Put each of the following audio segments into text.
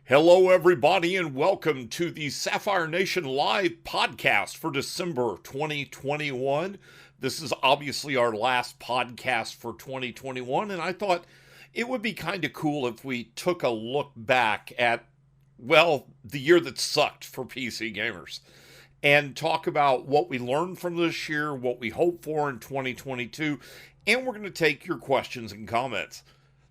Hello, everybody, and welcome to the Sapphire Nation Live podcast for December 2021. This is obviously our last podcast for 2021, and I thought it would be kind of cool if we took a look back at, well, the year that sucked for PC gamers and talk about what we learned from this year, what we hope for in 2022, and we're going to take your questions and comments.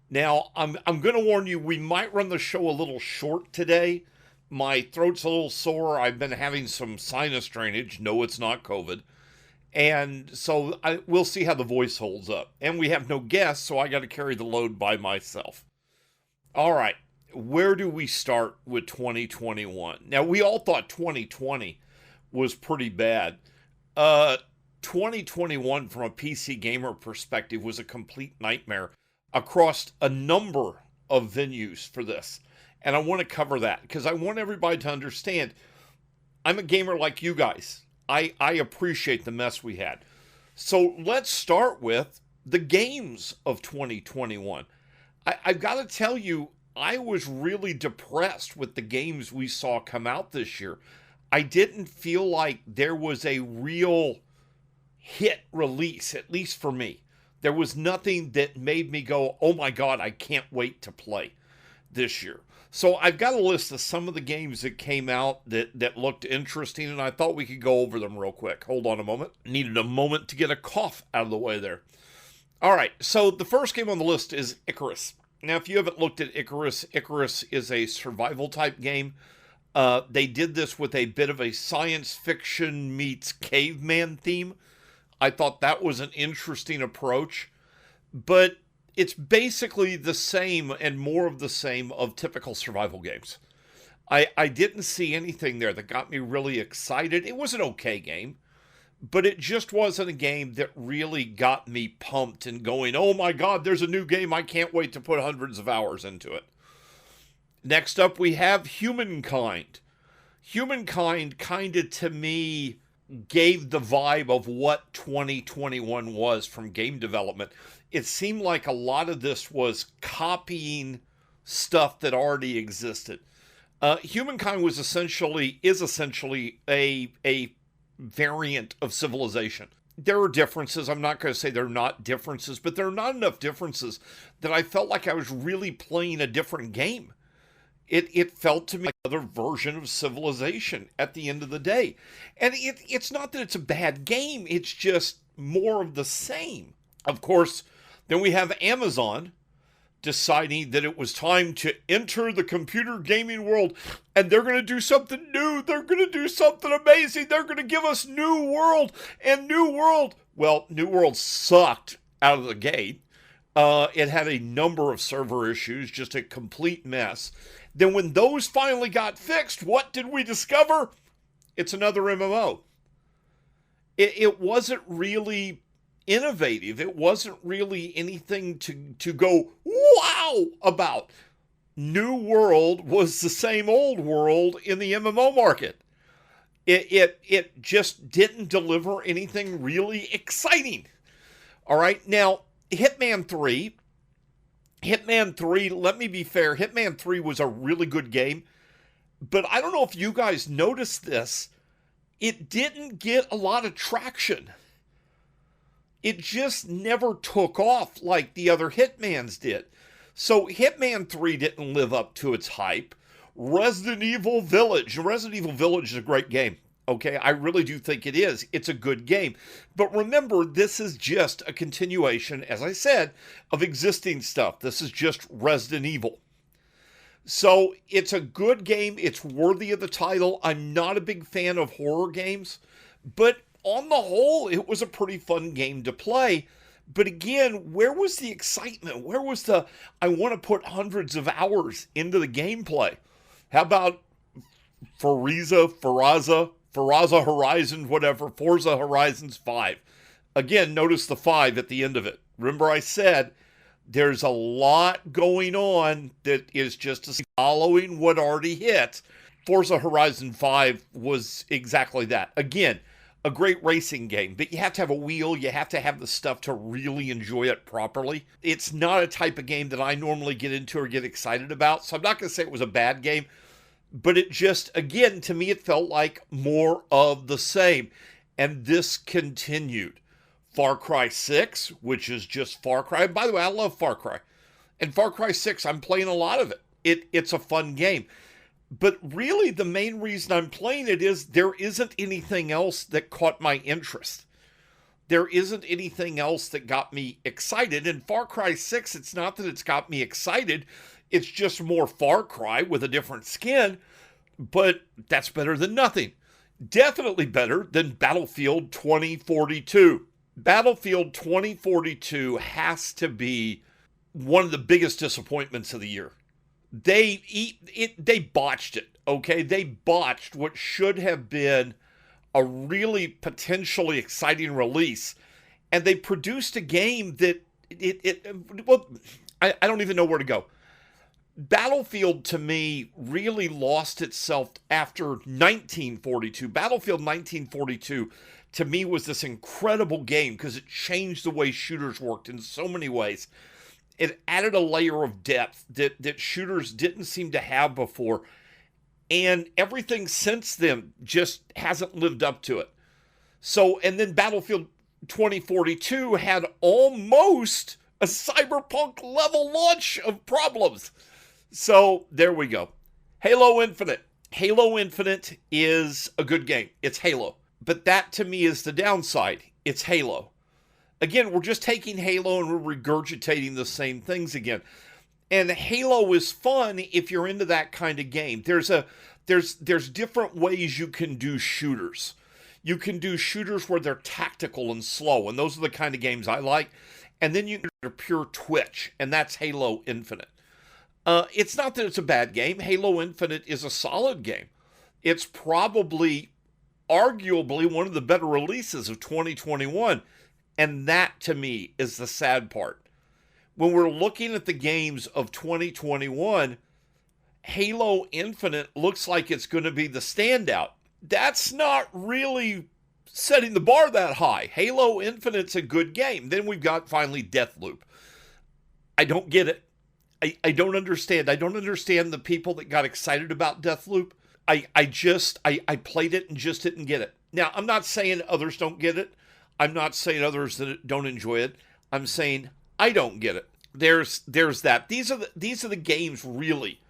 Now, I'm going to warn you, we might run the show a little short today. My throat's a little sore. I've been having some sinus drainage. No, it's not COVID. And so we'll see how the voice holds up. And we have no guests, so I got to carry the load by myself. All right, where do we start with 2021? Now, we all thought 2020 was pretty bad. 2021, from a PC gamer perspective, was a complete nightmare across a number of venues for this. And I want to cover that because I want everybody to understand I'm a gamer like you guys. I appreciate the mess we had. So let's start with the games of 2021. I've got to tell you, I was really depressed with the games we saw come out this year. I didn't feel like there was a real hit release, at least for me. There was nothing that made me go, oh my God, I can't wait to play this year. So I've got a list of some of the games that came out that looked interesting, and I thought we could go over them real quick. Hold on a moment. Needed a moment to get a cough out of the way there. All right, so the first game on the list is Icarus. Now, if you haven't looked at Icarus, Icarus is a survival type game. They did this with a bit of a science fiction meets caveman theme. I thought that was an interesting approach, but it's basically the same and more of the same of typical survival games. I didn't see anything there that got me really excited. It was an okay game, but it just wasn't a game that really got me pumped and going, oh my God, there's a new game. I can't wait to put hundreds of hours into it. Next up, we have Humankind. Humankind kind of, to me, gave the vibe of what 2021 was from game development. It seemed like a lot of this was copying stuff that already existed. Humankind is essentially a variant of Civilization. There are differences. I'm not going to say there are not differences, but there are not enough differences that I felt like I was really playing a different game. It felt to me like another version of Civilization at the end of the day. And it's not that it's a bad game, it's just more of the same. Of course, then we have Amazon deciding that it was time to enter the computer gaming world, and they're going to do something new. They're going to do something amazing. They're going to give us New World and New World. Well, New World sucked out of the gate. It had a number of server issues, just a complete mess. Then when those finally got fixed, what did we discover? It's another MMO. It wasn't really innovative. It wasn't really anything to go wow about. New World was the same old world in the MMO market. It just didn't deliver anything really exciting. All right, now Hitman 3, let me be fair, Hitman 3 was a really good game, but I don't know if you guys noticed this, it didn't get a lot of traction. It just never took off like the other Hitmans did. So Hitman 3 didn't live up to its hype. Resident Evil Village is a great game. Okay, I really do think it is. It's a good game. But remember, this is just a continuation, as I said, of existing stuff. This is just Resident Evil. So it's a good game. It's worthy of the title. I'm not a big fan of horror games, but on the whole, it was a pretty fun game to play. But again, where was the excitement? Where was the, I want to put hundreds of hours into the gameplay? How about Forza Horizon, whatever, Forza Horizon 5. Again, notice the 5 at the end of it. Remember I said there's a lot going on that is just following what already hit. Forza Horizon 5 was exactly that. Again, a great racing game, but you have to have a wheel. You have to have the stuff to really enjoy it properly. It's not a type of game that I normally get into or get excited about. So I'm not going to say it was a bad game, but it just, again, to me, it felt like more of the same. And this continued. Far Cry 6, which is just Far Cry. And by the way, I love Far Cry. And Far Cry 6, I'm playing a lot of it. It's a fun game. But really, the main reason I'm playing it is there isn't anything else that caught my interest. There isn't anything else that got me excited. And Far Cry 6, it's not that it's got me excited. It's just more Far Cry with a different skin. But that's better than nothing. Definitely better than Battlefield 2042. Battlefield 2042 has to be one of the biggest disappointments of the year. They botched it, okay? They botched what should have been a really potentially exciting release. And they produced a game that I don't even know where to go. Battlefield, to me, really lost itself after 1942. Battlefield 1942, to me, was this incredible game because it changed the way shooters worked in so many ways. It added a layer of depth that shooters didn't seem to have before. And everything since then just hasn't lived up to it. So, and then Battlefield 2042 had almost a cyberpunk level launch of problems. So, there we go. Halo Infinite. Halo Infinite is a good game. It's Halo. But that, to me, is the downside. It's Halo. Again, we're just taking Halo and we're regurgitating the same things again. And Halo is fun if you're into that kind of game. There's different ways you can do shooters. You can do shooters where they're tactical and slow, and those are the kind of games I like. And then you can do pure twitch, and that's Halo Infinite. It's not that it's a bad game. Halo Infinite is a solid game. It's probably, arguably, one of the better releases of 2021. And that, to me, is the sad part. When we're looking at the games of 2021, Halo Infinite looks like it's going to be the standout. That's not really setting the bar that high. Halo Infinite's a good game. Then we've got, finally, Deathloop. I don't get it. I don't understand. I don't understand the people that got excited about Deathloop. I played it and just didn't get it. Now, I'm not saying others don't get it. I'm not saying others that don't enjoy it. I'm saying I don't get it. There's that. These are the games really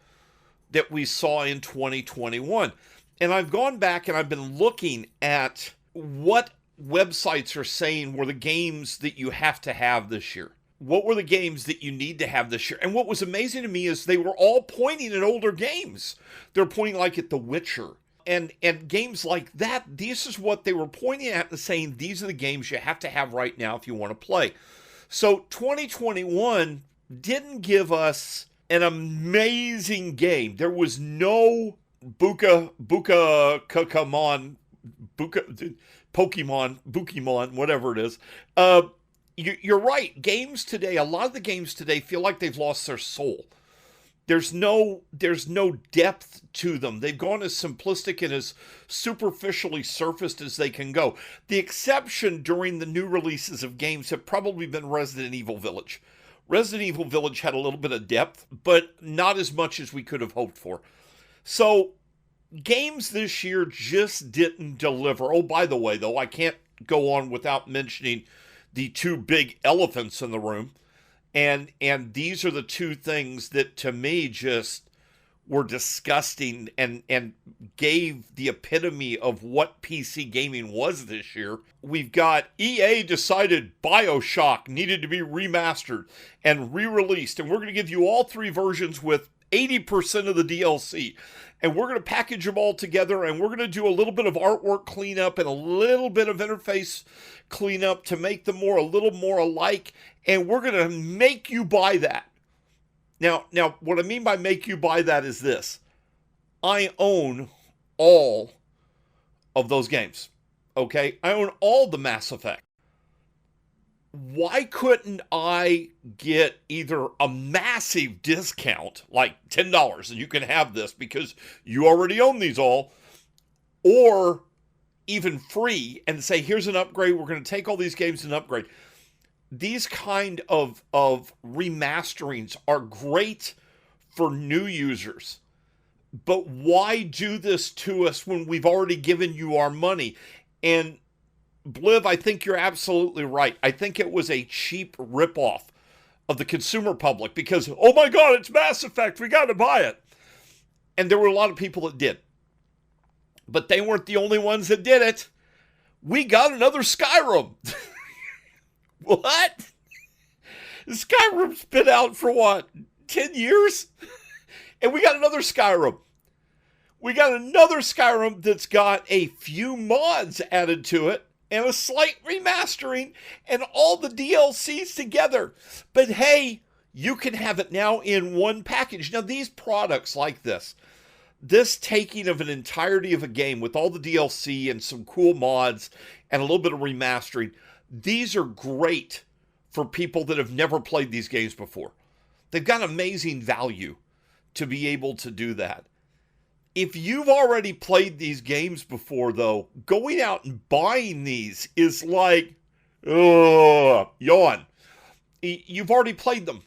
that we saw in 2021. And I've gone back and I've been looking at what websites are saying were the games that you have to have this year. What were the games that you need to have this year? And what was amazing to me is they were all pointing at older games. They're pointing like at The Witcher. And games like that, this is what they were pointing at and saying, these are the games you have to have right now if you want to play. So 2021 didn't give us an amazing game. There was no Pokemon, whatever it is. You're right. Games today, a lot of the games today feel like they've lost their soul. There's no depth to them. They've gone as simplistic and as superficially surfaced as they can go. The exception during the new releases of games have probably been Resident Evil Village. Resident Evil Village had a little bit of depth, but not as much as we could have hoped for. So, games this year just didn't deliver. Oh, by the way, though, I can't go on without mentioning the two big elephants in the room. And these are the two things that, to me, just were disgusting and gave the epitome of what PC gaming was this year. We've got EA decided BioShock needed to be remastered and re-released. And we're going to give you all three versions with 80% of the DLC. And we're going to package them all together, and we're going to do a little bit of artwork cleanup and a little bit of interface cleanup to make them a little more alike. And we're going to make you buy that. Now, what I mean by make you buy that is this. I own all of those games. Okay? I own all the Mass Effect. Why couldn't I get either a massive discount, like $10, and you can have this because you already own these all, or even free and say, here's an upgrade. We're going to take all these games and upgrade. These kind of remasterings are great for new users. But why do this to us when we've already given you our money? And Bliv, I think you're absolutely right. I think it was a cheap ripoff of the consumer public because, oh my God, it's Mass Effect. We got to buy it. And there were a lot of people that did. But they weren't the only ones that did it. We got another Skyrim. What? Skyrim's been out for what, 10 years? And we got another Skyrim. We got another Skyrim that's got a few mods added to it and a slight remastering and all the DLCs together. But hey, you can have it now in one package. Now, these products like this taking of an entirety of a game with all the DLC and some cool mods and a little bit of remastering, these are great for people that have never played these games before. They've got amazing value to be able to do that. If you've already played these games before, though, going out and buying these is like, yawn. You've already played them.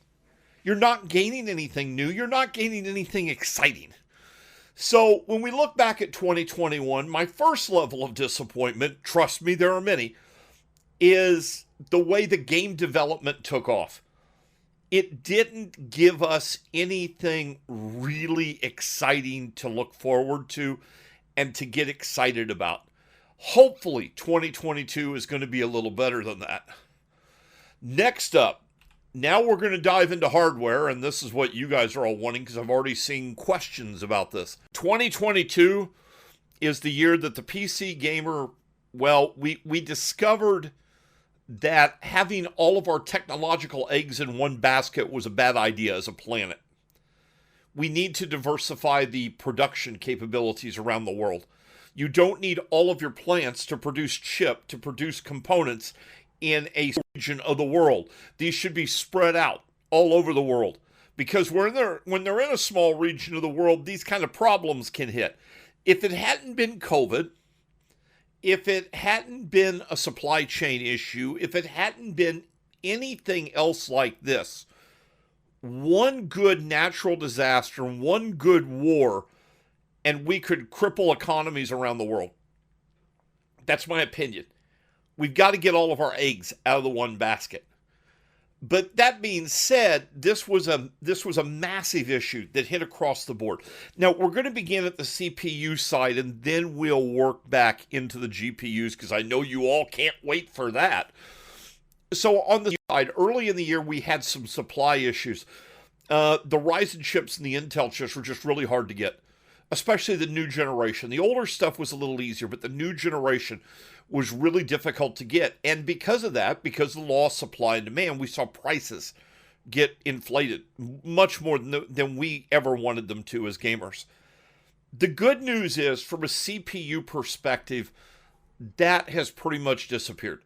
You're not gaining anything new. You're not gaining anything exciting. So when we look back at 2021, my first level of disappointment, trust me, there are many, is the way the game development took off. It didn't give us anything really exciting to look forward to and to get excited about. Hopefully, 2022 is going to be a little better than that. Next up, now we're going to dive into hardware, and this is what you guys are all wanting because I've already seen questions about this. 2022 is the year that the PC gamer, well, we discovered that having all of our technological eggs in one basket was a bad idea as a planet. We need to diversify the production capabilities around the world. You don't need all of your plants to produce to produce components in a region of the world. These should be spread out all over the world because when they're in a small region of the world, these kind of problems can hit. If it hadn't been COVID, if it hadn't been a supply chain issue, if it hadn't been anything else like this, one good natural disaster, one good war, and we could cripple economies around the world. That's my opinion. We've got to get all of our eggs out of the one basket. But that being said, this was a massive issue that hit across the board. Now, we're going to begin at the CPU side, and then we'll work back into the GPUs, because I know you all can't wait for that. So on the side, early in the year, we had some supply issues. The Ryzen chips and the Intel chips were just really hard to get, especially the new generation. The older stuff was a little easier, but the new generation was really difficult to get. And because of that, because of the law of supply and demand, we saw prices get inflated much more than we ever wanted them to as gamers. The good news is, from a CPU perspective, that has pretty much disappeared.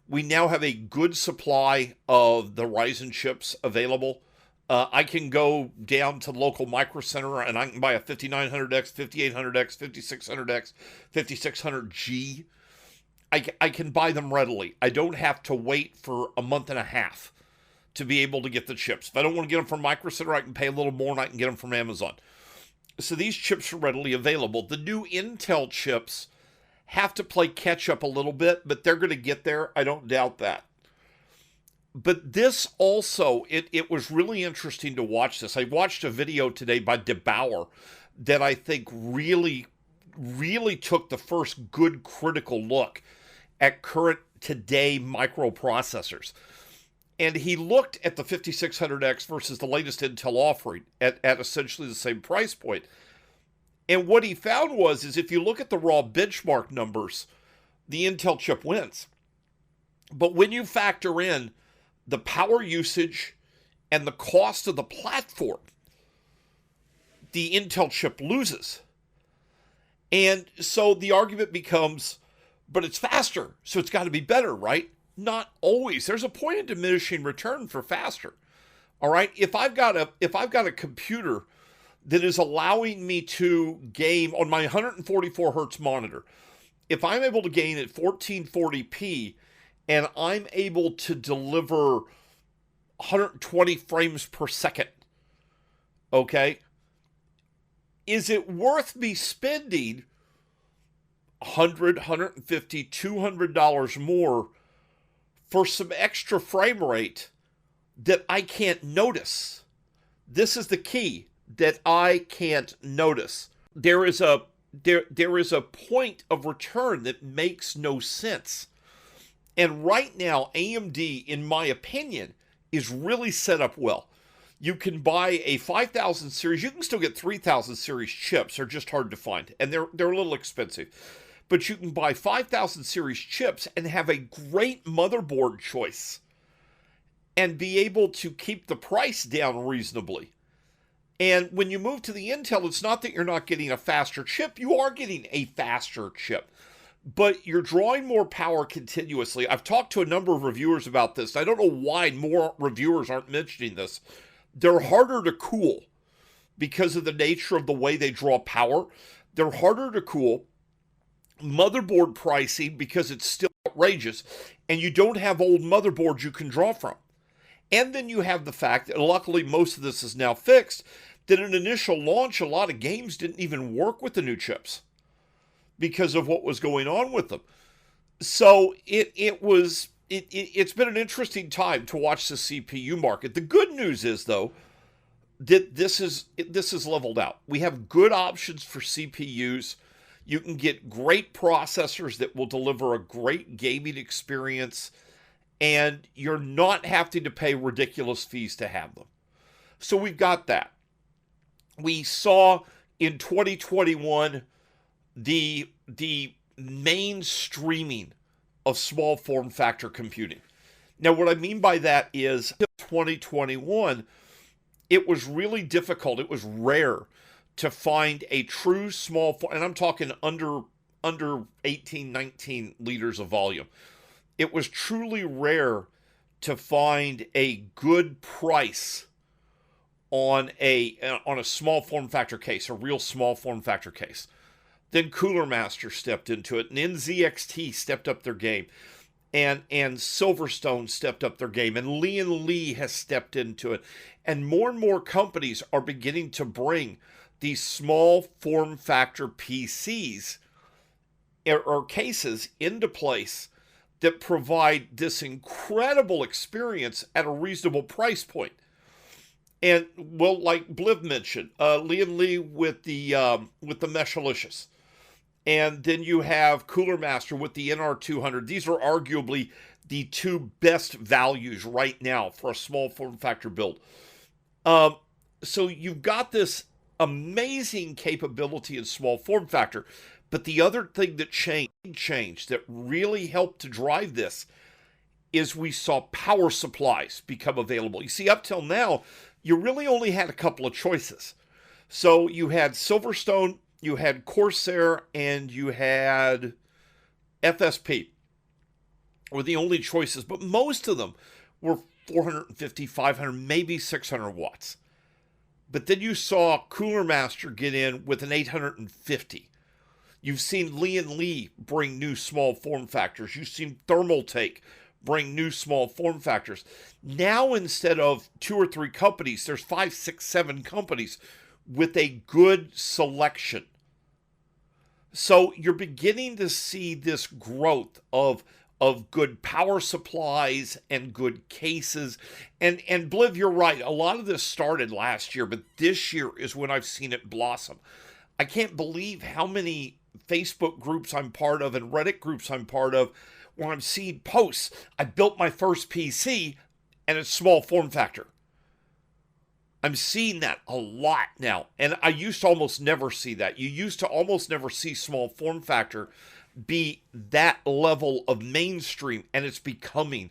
We now have a good supply of the Ryzen chips available. I can go down to the local Micro Center and I can buy a 5900X, 5800X, 5600X, 5600G. I can buy them readily. I don't have to wait for a month and a half to be able to get the chips. If I don't want to get them from Micro Center, I can pay a little more and I can get them from Amazon. So these chips are readily available. The new Intel chips have to play catch up a little bit, but they're going to get there. I don't doubt that. But this also, it was really interesting to watch this. I watched a video today by DeBauer that I think really took the first good critical look at current today microprocessors. And he looked at the 5600X versus the latest Intel offering at essentially the same price point. And what he found is if you look at the raw benchmark numbers, the Intel chip wins. But when you factor in the power usage and the cost of the platform, the Intel chip loses. And so the argument becomes, but it's faster, so it's got to be better, right? Not always. There's a point of diminishing return for faster. All right? If I've got a computer that is allowing me to game on my 144 hertz monitor, if I'm able to gain at 1440p and I'm able to deliver 120 frames per second, okay, is it worth me spending $100, $150, $200 more for some extra frame rate that I can't notice? This is the key, that I can't notice. There is a point of return that makes no sense. And right now, AMD, in my opinion, is really set up well. You can buy a 5000 series. You can still get 3000 series chips. They're just hard to find, and they're a little expensive. But you can buy 5000 series chips and have a great motherboard choice and be able to keep the price down reasonably. And when you move to the Intel, it's not that you're not getting a faster chip. You are getting a faster chip, but you're drawing more power continuously. I've talked to a number of reviewers about this. I don't know why more reviewers aren't mentioning this. They're harder to cool because of the nature of the way they draw power. They're harder to cool. Motherboard pricing, because it's still outrageous, and you don't have old motherboards you can draw from. And then you have the fact that, luckily most of this is now fixed, that in initial launch, a lot of games didn't even work with the new chips because of what was going on with them. So it's been an interesting time to watch the CPU market. The good news is, though, that this is leveled out. We have good options for CPUs. You can get great processors that will deliver a great gaming experience, and you're not having to pay ridiculous fees to have them. So we've got that. We saw in 2021 the mainstreaming of small form factor computing. Now, what I mean by that is 2021, it was really difficult. It was rare to find a true small form, and I'm talking under 18, 19 liters of volume. It was truly rare to find a good price on a small form factor case, a real small form factor case. Then Cooler Master stepped into it, and NZXT stepped up their game, and Silverstone stepped up their game, and Lee has stepped into it, and more companies are beginning to bring these small form factor PCs or cases into place that provide this incredible experience at a reasonable price point. And, well, like Bliv mentioned, Lee with the Meshalicious. And then you have Cooler Master with the NR200. These are arguably the two best values right now for a small form factor build. So you've got this amazing capability in small form factor. But the other thing that changed that really helped to drive this is we saw power supplies become available. You see, up till now, you really only had a couple of choices. So you had Silverstone, you had Corsair, and you had FSP were the only choices, but most of them were 450, 500, maybe 600 watts. But then you saw Cooler Master get in with an 850. You've seen Lee bring new small form factors. You've seen Thermaltake bring new small form factors. Now, instead of 2 or 3 companies, there's 5, 6, 7 companies with a good selection. So you're beginning to see this growth of good power supplies and good cases. And Bliv, you're right. A lot of this started last year, but this year is when I've seen it blossom. I can't believe how many Facebook groups I'm part of and Reddit groups I'm part of where I'm seeing posts. I built my first PC and it's small form factor. I'm seeing that a lot now. And I used to almost never see that. You used to almost never see small form factor be that level of mainstream, and it's becoming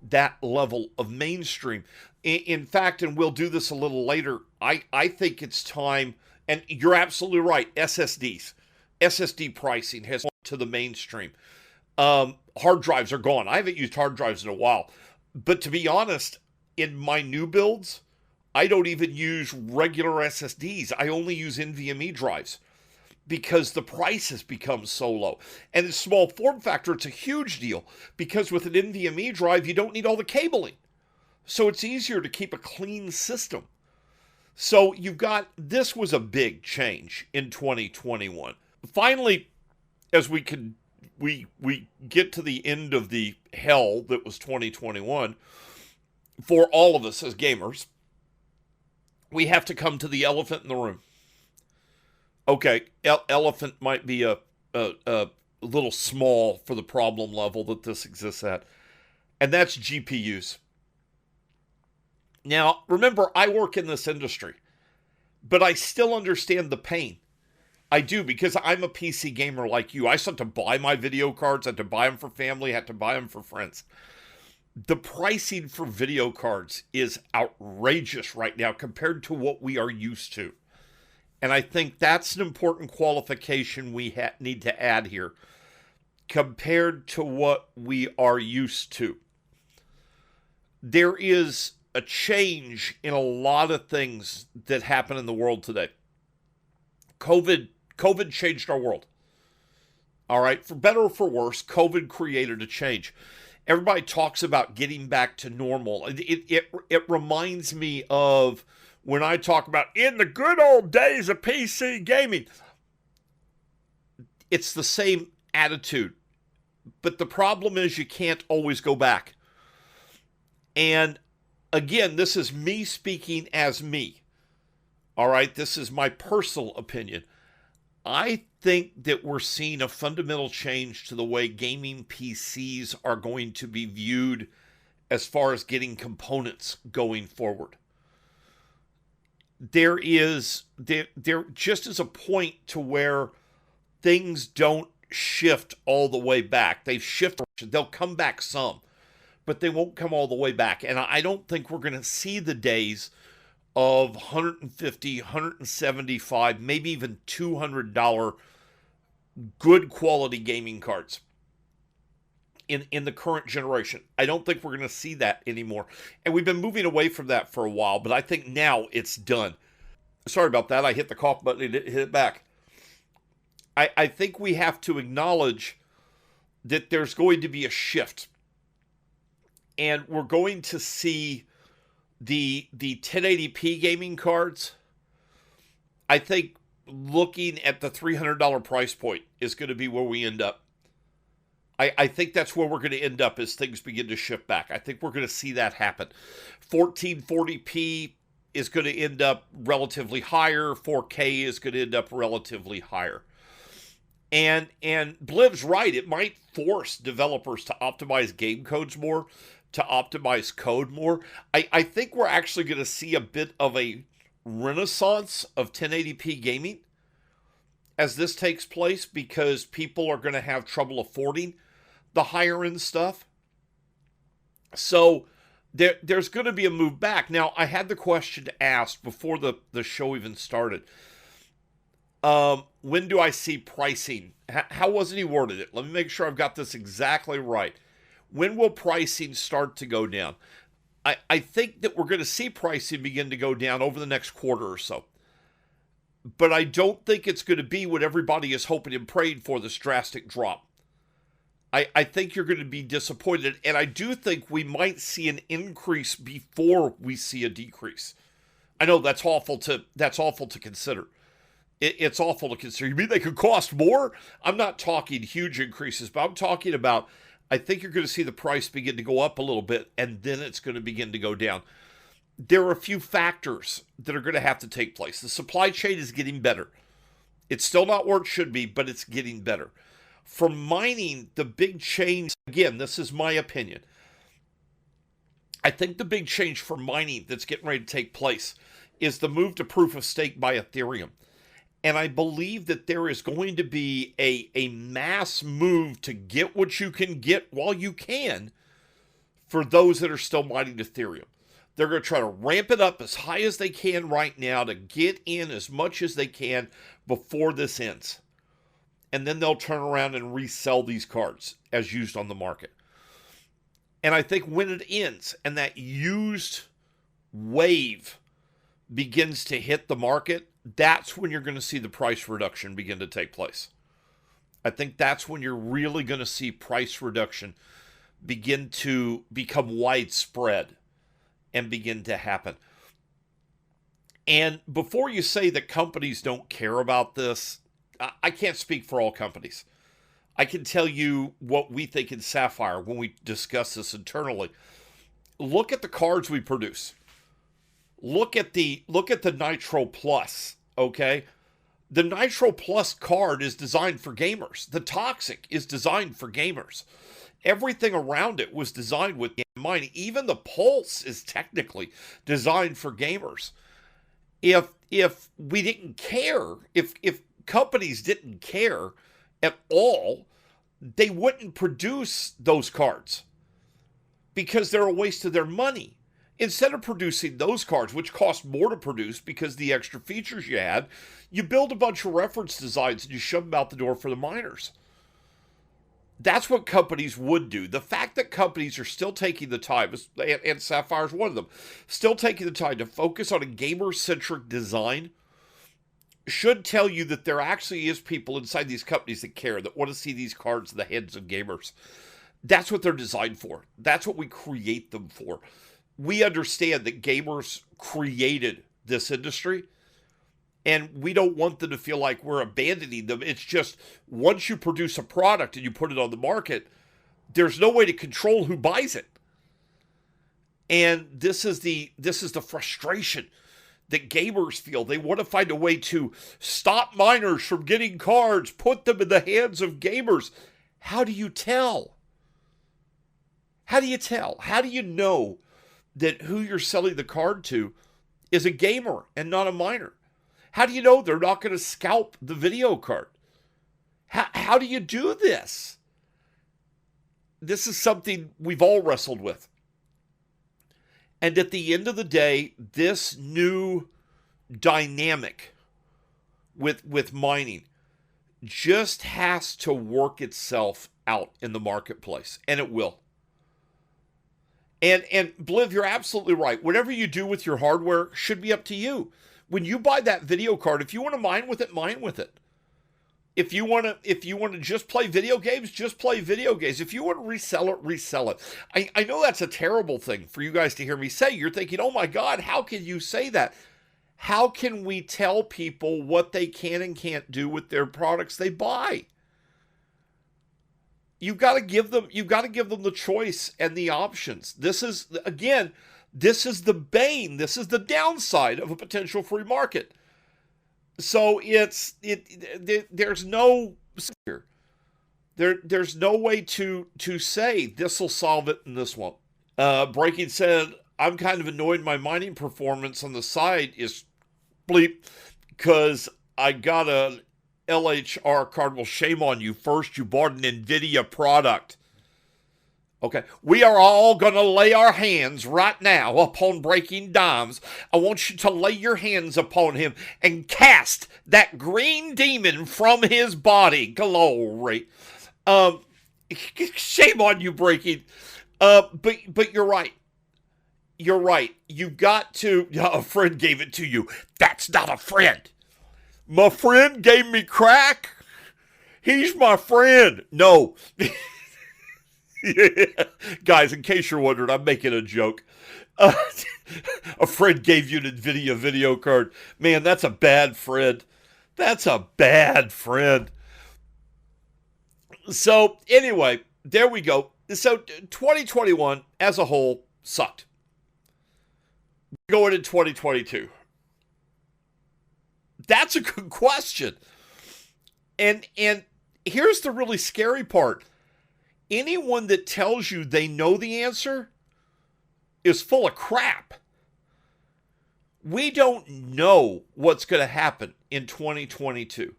that level of mainstream. In fact, and we'll do this a little later, I think it's time, and you're absolutely right, SSD pricing has gone to the mainstream. Hard drives are gone. I haven't used hard drives in a while. But to be honest, in my new builds, I don't even use regular SSDs. I only use NVMe drives. because the price has become so low. And in small form factor, it's a huge deal because with an NVMe drive, you don't need all the cabling. So it's easier to keep a clean system. So you've got, this was a big change in 2021. Finally, as we get to the end of the hell that was 2021, for all of us as gamers, we have to come to the elephant in the room. Okay, elephant might be a little small for the problem level that this exists at, and that's GPUs. Now, remember, I work in this industry, but I still understand the pain. I do, because I'm a PC gamer like you. I still have to buy my video cards, I had to buy them for family, I had to buy them for friends. The pricing for video cards is outrageous right now compared to what we are used to. And I think that's an important qualification we need to add here compared to what we are used to. There is a change in a lot of things that happen in the world today. COVID changed our world. All right, for better or for worse, COVID created a change. Everybody talks about getting back to normal. It reminds me of when I talk about in the good old days of PC gaming. It's the same attitude. But the problem is you can't always go back. And again, this is me speaking as me. All right, this is my personal opinion. I think that we're seeing a fundamental change to the way gaming PCs are going to be viewed as far as getting components going forward. There just is a point to where things don't shift all the way back. They'll come back some, but they won't come all the way back. And I don't think we're going to see the days of $150, $175, maybe even $200 good quality gaming cards in the current generation. I don't think we're going to see that anymore. And we've been moving away from that for a while, but I think now it's done. Sorry about that. I hit the cough button and hit it back. I think we have to acknowledge that there's going to be a shift. And we're going to see the 1080p gaming cards. I think looking at the $300 price point is going to be where we end up. I think that's where we're going to end up as things begin to shift back. I think we're going to see that happen. 1440p is going to end up relatively higher. 4K is going to end up relatively higher. And Bliv's right. It might force developers to optimize game codes more, to optimize code more. I think we're actually going to see a bit of a renaissance of 1080p gaming as this takes place, because people are going to have trouble affording the higher end stuff. So there's going to be a move back. Now, I had the question asked before the show even started. When do I see pricing? How wasn't he worded it? Let me make sure I've got this exactly right. When will pricing start to go down? I think that we're going to see pricing begin to go down over the next quarter or so. But I don't think it's going to be what everybody is hoping and praying for, this drastic drop. I think you're going to be disappointed. And I do think we might see an increase before we see a decrease. I know that's awful to consider. It's awful to consider. You mean they could cost more? I'm not talking huge increases, but I'm talking about, I think you're going to see the price begin to go up a little bit, and then it's going to begin to go down. There are a few factors that are going to have to take place. The supply chain is getting better. It's still not where it should be, but it's getting better. For mining, the big change, again, this is my opinion. I think the big change for mining that's getting ready to take place is the move to proof of stake by Ethereum. And I believe that there is going to be a mass move to get what you can get while you can for those that are still mining Ethereum. They're going to try to ramp it up as high as they can right now to get in as much as they can before this ends. And then they'll turn around and resell these cards as used on the market. And I think when it ends and that used wave begins to hit the market, that's when you're going to see the price reduction begin to take place. I think that's when you're really going to see price reduction begin to become widespread and begin to happen. And before you say that companies don't care about this, I can't speak for all companies. I can tell you what we think in Sapphire when we discuss this internally. Look at the cards we produce. Look at the Nitro Plus, okay? The Nitro Plus card is designed for gamers. The Toxic is designed for gamers. Everything around it was designed with game in mind. Even the Pulse is technically designed for gamers. If we didn't care, if companies didn't care at all, they wouldn't produce those cards because they're a waste of their money. Instead of producing those cards, which cost more to produce because the extra features you had, you build a bunch of reference designs and you shove them out the door for the miners. That's what companies would do. The fact that companies are still taking the time, and Sapphire is one of them, still taking the time to focus on a gamer-centric design should tell you that there actually is people inside these companies that care, that want to see these cards in the hands of gamers. That's what they're designed for. That's what we create them for. We understand that gamers created this industry, and we don't want them to feel like we're abandoning them. It's just once you produce a product and you put it on the market, there's no way to control who buys it. And this is the frustration that gamers feel. They want to find a way to stop miners from getting cards, put them in the hands of gamers. How do you tell? How do you tell? How do you know that who you're selling the card to is a gamer and not a miner? How do you know they're not going to scalp the video card? How do you do this? This is something we've all wrestled with. And at the end of the day, this new dynamic with mining just has to work itself out in the marketplace, and it will. And Bliv, you're absolutely right. Whatever you do with your hardware should be up to you. When you buy that video card, if you want to mine with it, mine with it. If you want to just play video games, just play video games. If you want to resell it, resell it. I know that's a terrible thing for you guys to hear me say. You're thinking, oh my God, how can you say that? How can we tell people what they can and can't do with their products they buy? You've got to give them the choice and the options. This is the bane. This is the downside of a potential free market. So there's no way to say this will solve it and this won't. Breaking said, I'm kind of annoyed my mining performance on the side is bleep because I got a LHR card. Well, shame on you. First, you bought an NVIDIA product. Okay, we are all going to lay our hands right now upon Breaking Dimes. I want you to lay your hands upon him and cast that green demon from his body. Glory. Shame on you, Breaking. But you're right. You're right. You've got to... A friend gave it to you. That's not a friend. My friend gave me crack. He's my friend. No. Yeah. Guys, in case you're wondering, I'm making a joke. A friend gave you an NVIDIA video card. Man, that's a bad friend. That's a bad friend. So, anyway, there we go. So, 2021 as a whole sucked. Going into 2022. That's a good question. And here's the really scary part. Anyone that tells you they know the answer is full of crap. We don't know what's going to happen in 2022.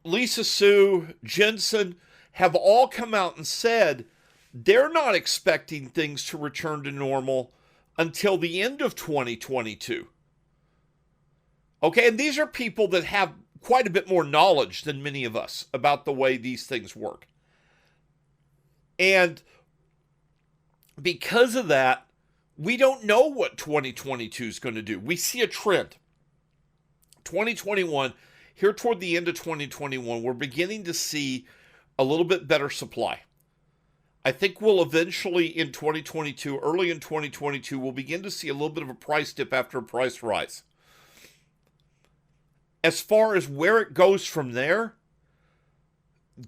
Lisa Sue, Jensen have all come out and said they're not expecting things to return to normal until the end of 2022. Okay, and these are people that have quite a bit more knowledge than many of us about the way these things work. And because of that, We don't know what 2022 is going to do. We see a trend. 2021, here toward the end of 2021, we're beginning to see a little bit better supply. I think we'll eventually in 2022, early in 2022, we'll begin to see a little bit of a price dip after a price rise. As far as where it goes from there,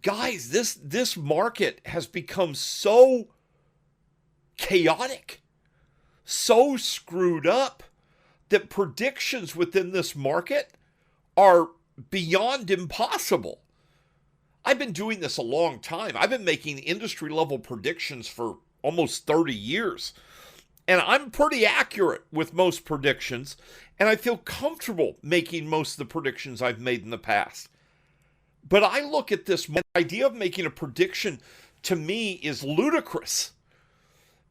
guys, this market has become so chaotic, so screwed up, that predictions within this market are beyond impossible. I've been doing this a long time. I've been making industry level predictions for almost 30 years. And I'm pretty accurate with most predictions, and I feel comfortable making most of the predictions I've made in the past. But I look at this idea of making a prediction, to me, is ludicrous,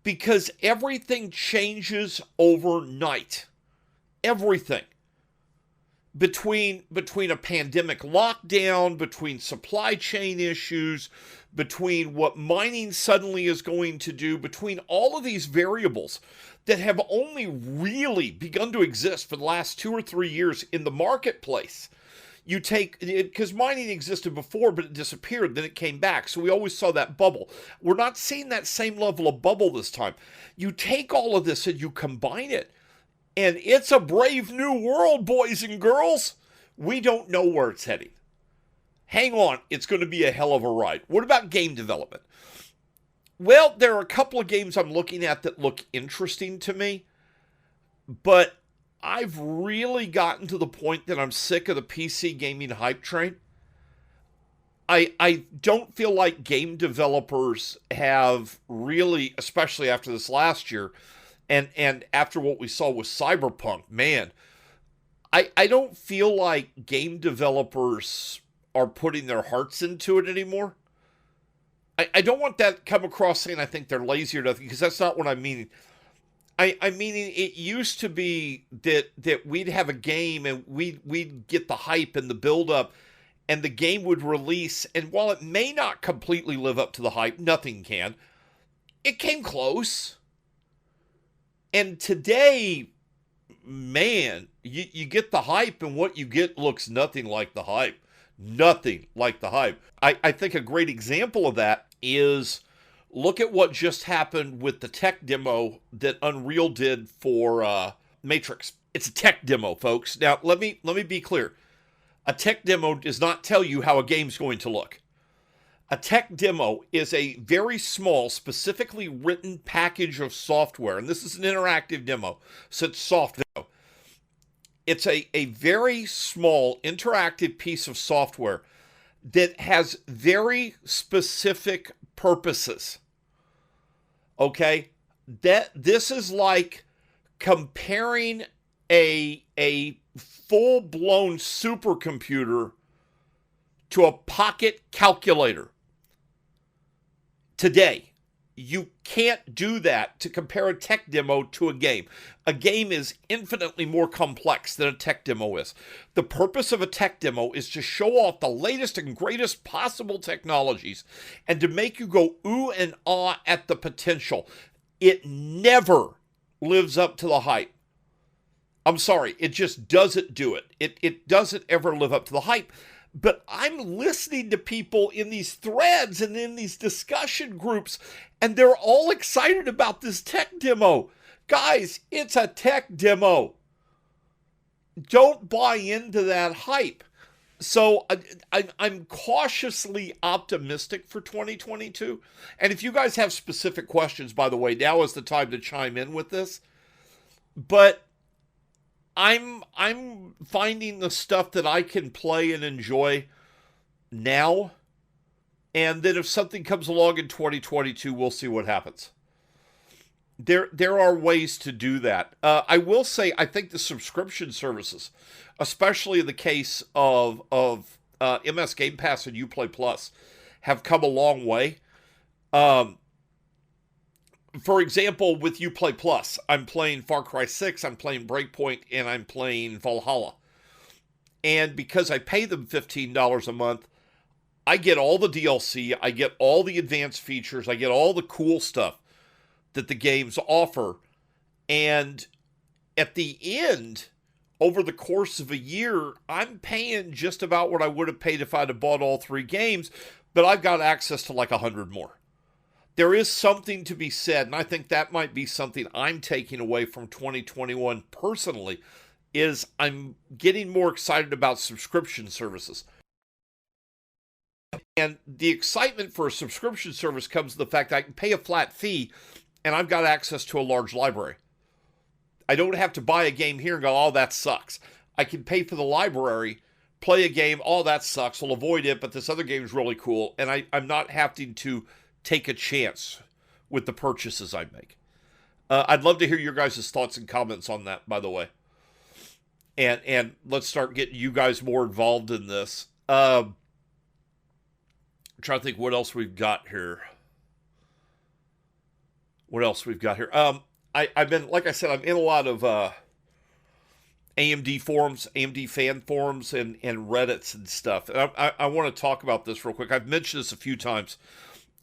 because everything changes overnight. Everything. Between a pandemic lockdown, between supply chain issues, between what mining suddenly is going to do, between all of these variables that have only really begun to exist for the last 2 or 3 years in the marketplace. You take it, because mining existed before, but it disappeared, then it came back. So we always saw that bubble. We're not seeing that same level of bubble this time. You take all of this and you combine it, and it's a brave new world, boys and girls. We don't know where it's heading. Hang on, it's going to be a hell of a ride. What about game development? Well, there are a couple of games I'm looking at that look interesting to me, but I've really gotten to the point that I'm sick of the PC gaming hype train. I don't feel like game developers have really, especially after this last year, and after what we saw with Cyberpunk, man, I don't feel like game developers are putting their hearts into it anymore. I don't want that to come across saying I think they're lazy or nothing, because that's not what I'm meaning. I mean, it used to be that we'd have a game and we'd get the hype and the build-up, and the game would release, and while it may not completely live up to the hype, nothing can, it came close. And today, man, you get the hype, and what you get looks nothing like the hype. Nothing like the hype. I think a great example of that is, look at what just happened with the tech demo that Unreal did for Matrix. It's a tech demo, folks. Now, let me be clear. A tech demo does not tell you how a game's going to look. A tech demo is a very small, specifically written package of software, and this is an interactive demo, so it's soft demo. It's a very small, interactive piece of software that has very specific purposes. Okay? This is like comparing a full-blown supercomputer to a pocket calculator. Today, you can't do that to compare a tech demo to a game. A game is infinitely more complex than a tech demo is. The purpose of a tech demo is to show off the latest and greatest possible technologies and to make you go ooh and ah at the potential. It never lives up to the hype. I'm sorry, it just doesn't do it. It doesn't ever live up to the hype. But I'm listening to people in these threads and in these discussion groups, and they're all excited about this tech demo. Guys, it's a tech demo. Don't buy into that hype. So I'm cautiously optimistic for 2022. And if you guys have specific questions, by the way, now is the time to chime in with this. But I'm finding the stuff that I can play and enjoy now, and then if something comes along in 2022, we'll see what happens. There are ways to do that. I will say, I think the subscription services, especially in the case of MS Game Pass and Uplay Plus, have come a long way. For example, with Uplay Plus, I'm playing Far Cry 6, I'm playing Breakpoint, and I'm playing Valhalla. And because I pay them $15 a month, I get all the DLC, I get all the advanced features, I get all the cool stuff that the games offer. And at the end, over the course of a year, I'm paying just about what I would have paid if I'd have bought all 3 games, but I've got access to like 100 more. There is something to be said, and I think that might be something I'm taking away from 2021 personally, is I'm getting more excited about subscription services. And the excitement for a subscription service comes to the fact that I can pay a flat fee and I've got access to a large library. I don't have to buy a game here and go, oh, that sucks. I can pay for the library, play a game, oh, that sucks. I'll avoid it, but this other game is really cool. And I'm not having to take a chance with the purchases I make. I'd love to hear your guys' thoughts and comments on that, by the way. And let's start getting you guys more involved in this. I'm trying to think what else we've got here. I've been, like I said, I'm in a lot of AMD forums, AMD fan forums, and Reddits and stuff. And I want to talk about this real quick. I've mentioned this a few times,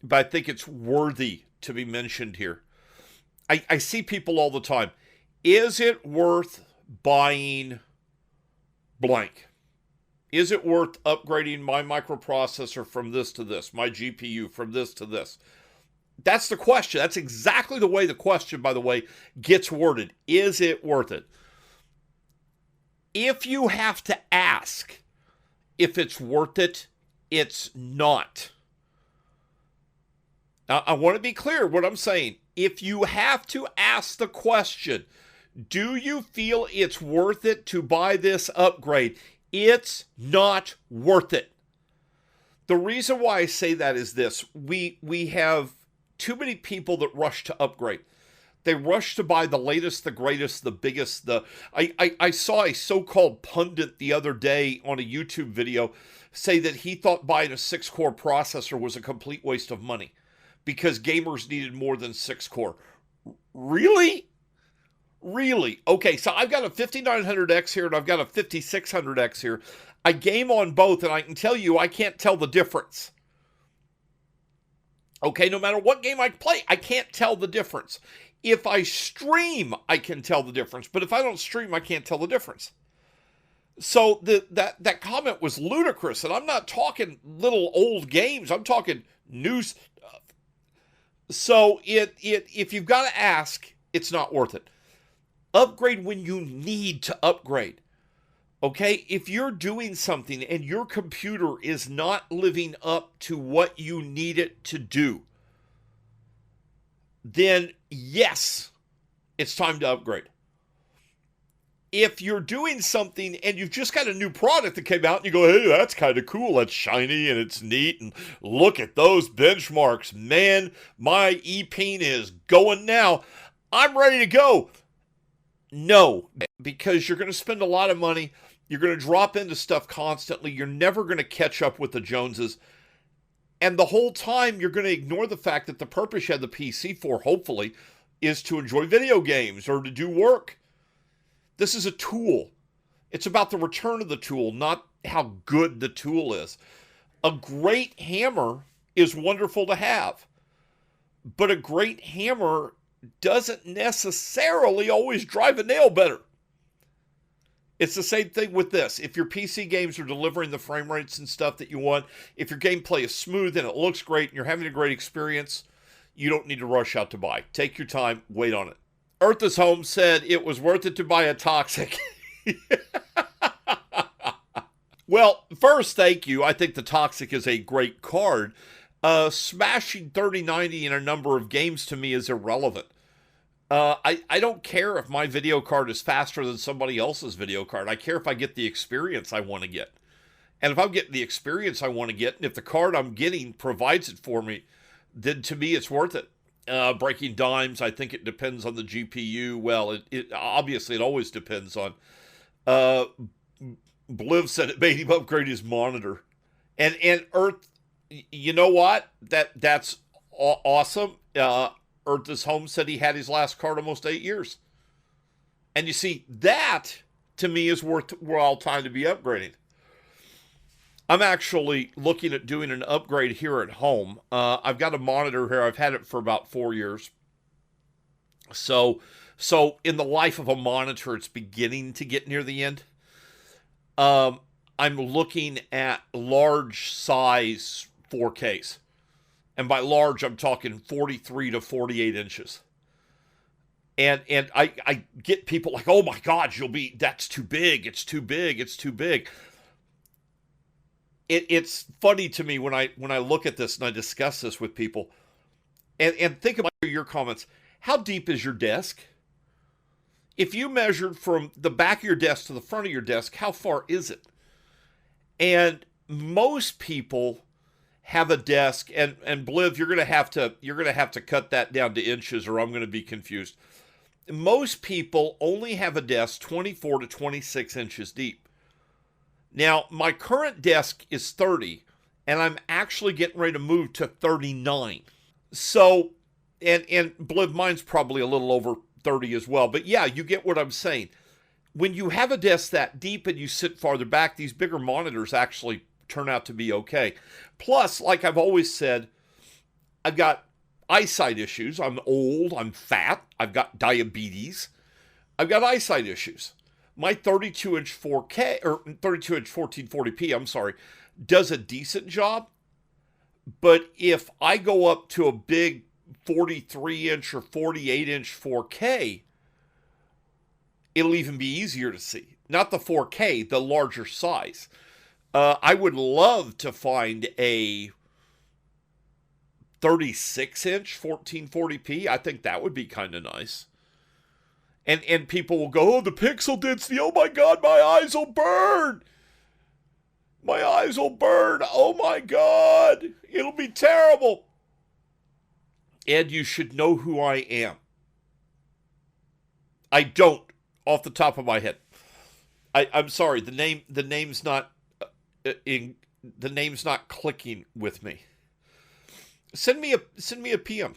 but I think it's worthy to be mentioned here. I see people all the time. Is it worth buying blank? Is it worth upgrading my microprocessor from this to this, my GPU from this to this? That's the question. That's exactly the way the question, by the way, gets worded. Is it worth it? If you have to ask if it's worth it, it's not. Now, I want to be clear what I'm saying. If you have to ask the question, do you feel it's worth it to buy this upgrade? It's not worth it. The reason why I say that is this. We have too many people that rush to upgrade. They rush to buy the latest, the greatest, the biggest. I saw a so-called pundit the other day on a YouTube video say that he thought buying a 6-core processor was a complete waste of money because gamers needed more than 6-core. Really? Really? Okay, so I've got a 5900X here and I've got a 5600X here. I game on both and I can tell you I can't tell the difference. Okay, no matter what game I play, I can't tell the difference. If I stream, I can tell the difference. But if I don't stream, I can't tell the difference. So that comment was ludicrous. And I'm not talking little old games. I'm talking new stuff. So if you've got to ask, it's not worth it. Upgrade when you need to upgrade. Okay, if you're doing something and your computer is not living up to what you need it to do, then yes, it's time to upgrade. If you're doing something and you've just got a new product that came out and you go, hey, that's kind of cool, that's shiny and it's neat, and look at those benchmarks, man, my E-Peen is going now, I'm ready to go. No, because you're going to spend a lot of money. You're going to drop into stuff constantly. You're never going to catch up with the Joneses. And the whole time, you're going to ignore the fact that the purpose you had the PC for, hopefully, is to enjoy video games or to do work. This is a tool. It's about the return of the tool, not how good the tool is. A great hammer is wonderful to have. But a great hammer doesn't necessarily always drive a nail better. It's the same thing with this. If your PC games are delivering the frame rates and stuff that you want, if your gameplay is smooth and it looks great and you're having a great experience, you don't need to rush out to buy. Take your time, wait on it. Earth is Home said it was worth it to buy a Toxic. Well, first, thank you. I think the Toxic is a great card. Smashing 3090 in a number of games to me is irrelevant. I don't care if my video card is faster than somebody else's video card. I care if I get the experience I want to get. And if I'm getting the experience I want to get, and if the card I'm getting provides it for me, then to me it's worth it. Breaking dimes, I think it depends on the GPU. Well, it obviously it always depends on. Bliv said it made him upgrade his monitor. And Earth, you know what? That's awesome. Earth is Home said he had his last card almost 8 years. And you see, that, to me, is worthwhile time to be upgrading. I'm actually looking at doing an upgrade here at home. I've got a monitor here. I've had it for about 4 years. So So in the life of a monitor, it's beginning to get near the end. Um, I'm looking at large size 4Ks. And by large, I'm talking 43 to 48 inches. And I get people like, oh my God, that's too big. It's too big. It's too big. It's funny to me when I look at this and I discuss this with people and think about your comments. How deep is your desk? If you measured from the back of your desk to the front of your desk, how far is it? And most people have a desk, and Bliv, you're gonna have to cut that down to inches, or I'm gonna be confused. Most people only have a desk 24 to 26 inches deep. Now, my current desk is 30, and I'm actually getting ready to move to 39. So, and Bliv, mine's probably a little over 30 as well. But yeah, you get what I'm saying. When you have a desk that deep and you sit farther back, these bigger monitors actually turn out to be okay. Plus, like I've always said, I've got eyesight issues. I'm old, I'm fat, I've got diabetes. I've got eyesight issues. My 32-inch 4K, or 32-inch 1440p, I'm sorry, does a decent job. But if I go up to a big 43-inch or 48-inch 4K, it'll even be easier to see. Not the 4K, the larger size. I would love to find a 36-inch 1440p. I think that would be kind of nice. And people will go, oh, the pixel density, oh my God, my eyes will burn. My eyes will burn. Oh my God, it'll be terrible. Ed, you should know who I am. I don't, off the top of my head. I'm sorry, the name's not the name's not clicking with me. Send me a PM.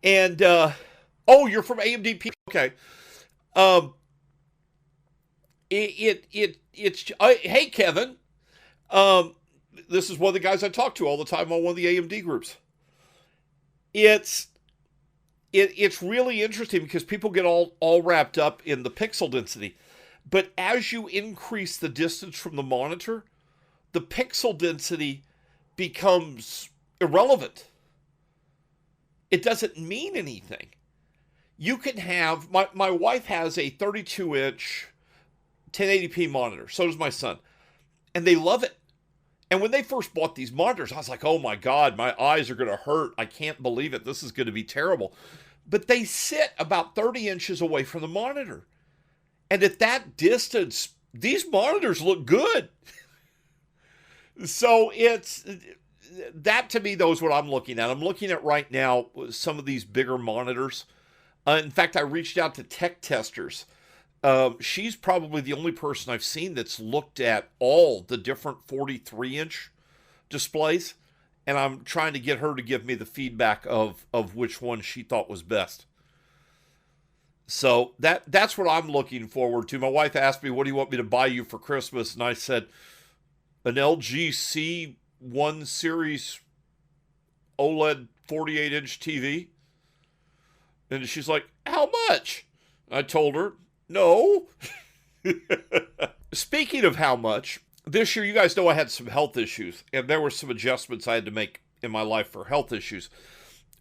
And oh, you're from AMD. Okay. Hey Kevin. This is one of the guys I talk to all the time on one of the AMD groups. It's really interesting because people get all wrapped up in the pixel density. But as you increase the distance from the monitor, the pixel density becomes irrelevant. It doesn't mean anything. You can have, my wife has a 32-inch 1080p monitor. So does my son. And they love it. And when they first bought these monitors, I was like, oh my God, my eyes are going to hurt. I can't believe it. This is going to be terrible. But they sit about 30 inches away from the monitor. And at that distance, these monitors look good. So that to me, though, is what I'm looking at. I'm looking at right now some of these bigger monitors. In fact, I reached out to Tech Testers. She's probably the only person I've seen that's looked at all the different 43-inch displays. And I'm trying to get her to give me the feedback of which one she thought was best. So that's what I'm looking forward to. My wife asked me, what do you want me to buy you for Christmas? And I said, an LG C1 Series OLED 48-inch TV. And she's like, how much? I told her, no. Speaking of how much, this year, you guys know I had some health issues, and there were some adjustments I had to make in my life for health issues.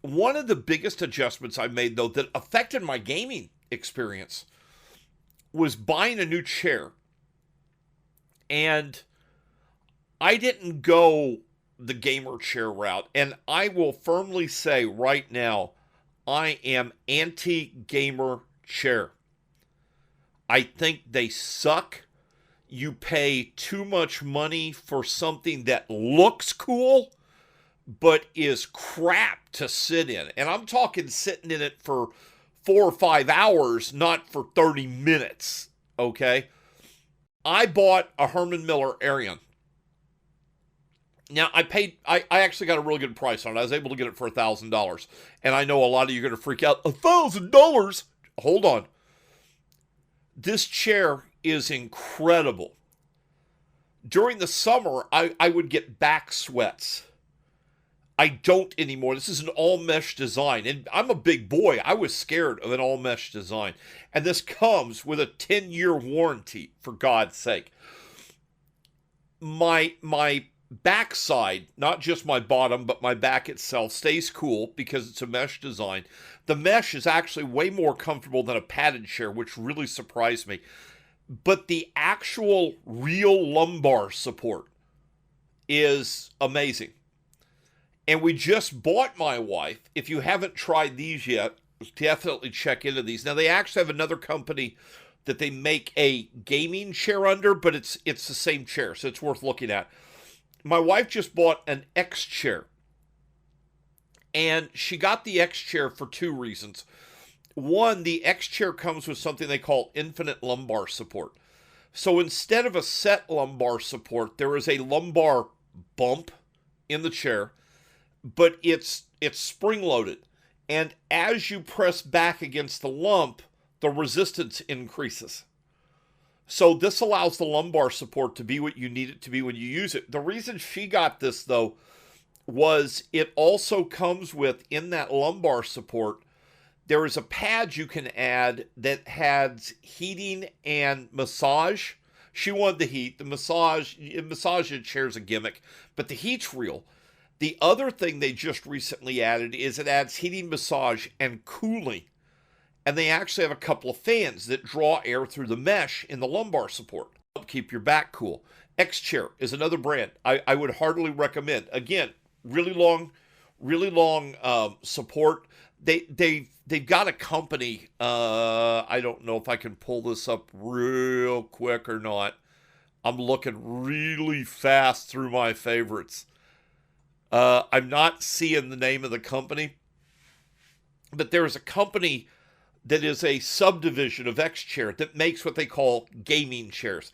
One of the biggest adjustments I made, though, that affected my gaming experience was buying a new chair. And I didn't go the gamer chair route. And I will firmly say right now, I am anti-gamer chair. I think they suck. You pay too much money for something that looks cool, but is crap to sit in. And I'm talking sitting in it for 4 or 5 hours, not for 30 minutes, okay? I bought a Herman Miller Arion. Now, I actually got a really good price on it. I was able to get it for $1,000. And I know a lot of you are going to freak out. $1,000? Hold on. This chair is incredible. During the summer, I would get back sweats. I don't anymore. This is an all mesh design. And I'm a big boy. I was scared of an all mesh design. And this comes with a 10-year warranty, for God's sake. My backside, not just my bottom, but my back itself, stays cool because it's a mesh design. The mesh is actually way more comfortable than a padded chair, which really surprised me. But the actual real lumbar support is amazing. And we just bought my wife. If you haven't tried these yet, definitely check into these. Now, they actually have another company that they make a gaming chair under, but it's the same chair, so it's worth looking at. My wife just bought an X chair. And she got the X chair for two reasons. One, the X chair comes with something they call infinite lumbar support. So instead of a set lumbar support, there is a lumbar bump in the chair, but it's spring-loaded. And as you press back against the lump, the resistance increases. So this allows the lumbar support to be what you need it to be when you use it. The reason she got this, though, was it also comes with, in that lumbar support, there is a pad you can add that has heating and massage. She wanted the heat. The massage the chair's a gimmick, but the heat's real. The other thing they just recently added is it adds heating, massage, and cooling. And they actually have a couple of fans that draw air through the mesh in the lumbar support. Help keep your back cool. X Chair is another brand I would heartily recommend. Again, really long support. They've got a company. I don't know if I can pull this up real quick or not. I'm looking really fast through my favorites. I'm not seeing the name of the company, but there is a company that is a subdivision of X Chair that makes what they call gaming chairs.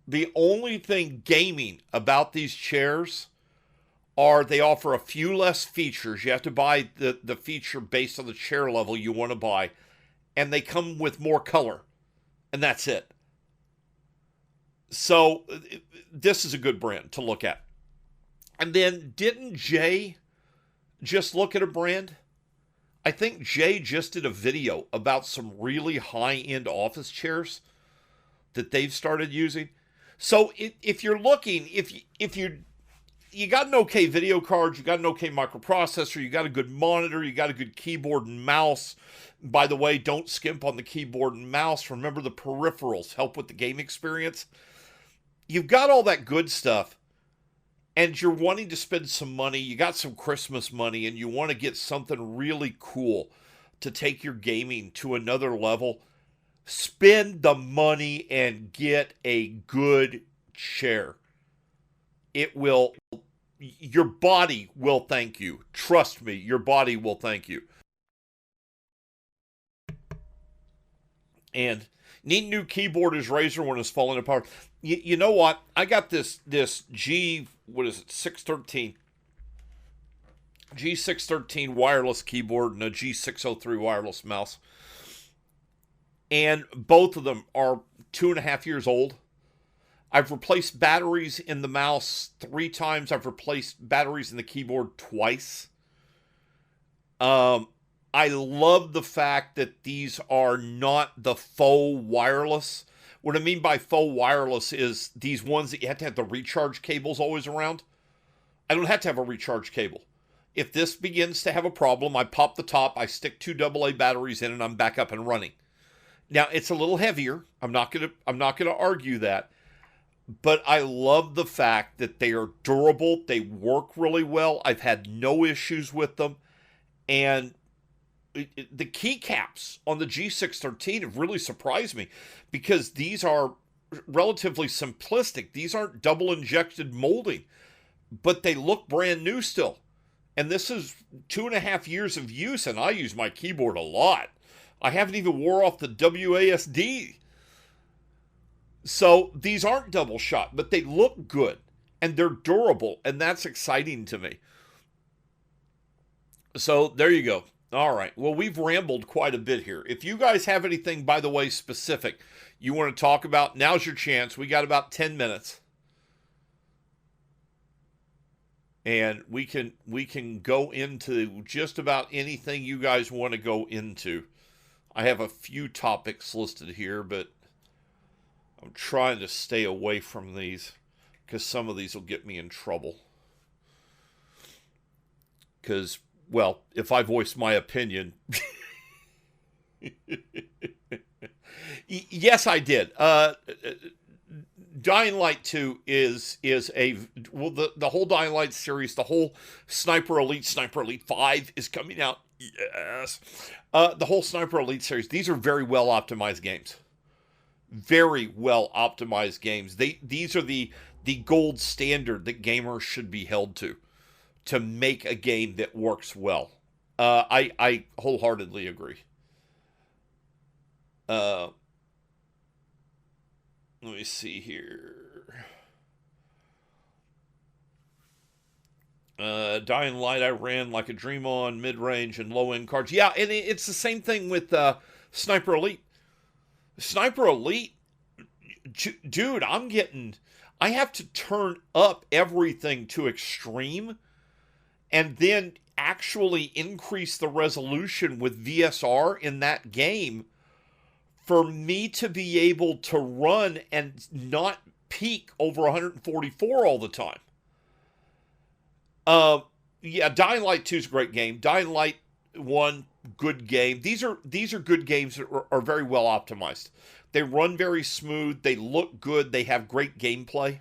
The only thing gaming about these chairs are they offer a few less features. You have to buy the feature based on the chair level you want to buy, and they come with more color, and that's it. So this is a good brand to look at. And then, didn't Jay just look at a brand? I think Jay just did a video about some really high-end office chairs that they've started using. So if you're looking, if you got an okay video card, you got an okay microprocessor, you got a good monitor, you got a good keyboard and mouse. By the way, don't skimp on the keyboard and mouse. Remember, the peripherals help with the game experience. You've got all that good stuff, and you're wanting to spend some money, you got some Christmas money, and you want to get something really cool to take your gaming to another level. Spend the money and get a good chair. It will, your body will thank you. Trust me, your body will thank you. And need new keyboard as Razer when it's falling apart. You know what? I got this G613 wireless keyboard and a G603 wireless mouse. And both of them are 2.5 years old. I've replaced batteries in the mouse 3 times. I've replaced batteries in the keyboard twice. I love the fact that these are not the faux wireless. What I mean by faux wireless is these ones that you have to have the recharge cables always around. I don't have to have a recharge cable. If this begins to have a problem, I pop the top, I stick 2 AA batteries in, and I'm back up and running. Now, it's a little heavier. I'm not gonna argue that. But I love the fact that they are durable. They work really well. I've had no issues with them. And the keycaps on the G613 have really surprised me because these are relatively simplistic. These aren't double injected molding, but they look brand new still. And this is 2.5 years of use, and I use my keyboard a lot. I haven't even wore off the WASD. So these aren't double shot, but they look good and they're durable, and that's exciting to me. So there you go. All right. Well, we've rambled quite a bit here. If you guys have anything, by the way, specific you want to talk about, now's your chance. We got about 10 minutes. and we can go into just about anything you guys want to go into. I have a few topics listed here, but I'm trying to stay away from these because some of these will get me in trouble. Because, well, if I voice my opinion, yes, I did. Dying Light 2 is the whole Dying Light series, the whole Sniper Elite 5 is coming out. Yes. The whole Sniper Elite series, these are very well optimized games. Very well optimized games. These are the gold standard that gamers should be held to make a game that works well. I wholeheartedly agree. Let me see here. Dying Light, I ran like a dream on mid-range and low-end cards. Yeah, and it's the same thing with Sniper Elite. Sniper Elite, dude, I have to turn up everything to extreme and then actually increase the resolution with VSR in that game for me to be able to run and not peak over 144 all the time. Yeah, Dying Light 2 is a great game. Dying Light 1, good game. These are good games that are very well optimized. They run very smooth. They look good. They have great gameplay.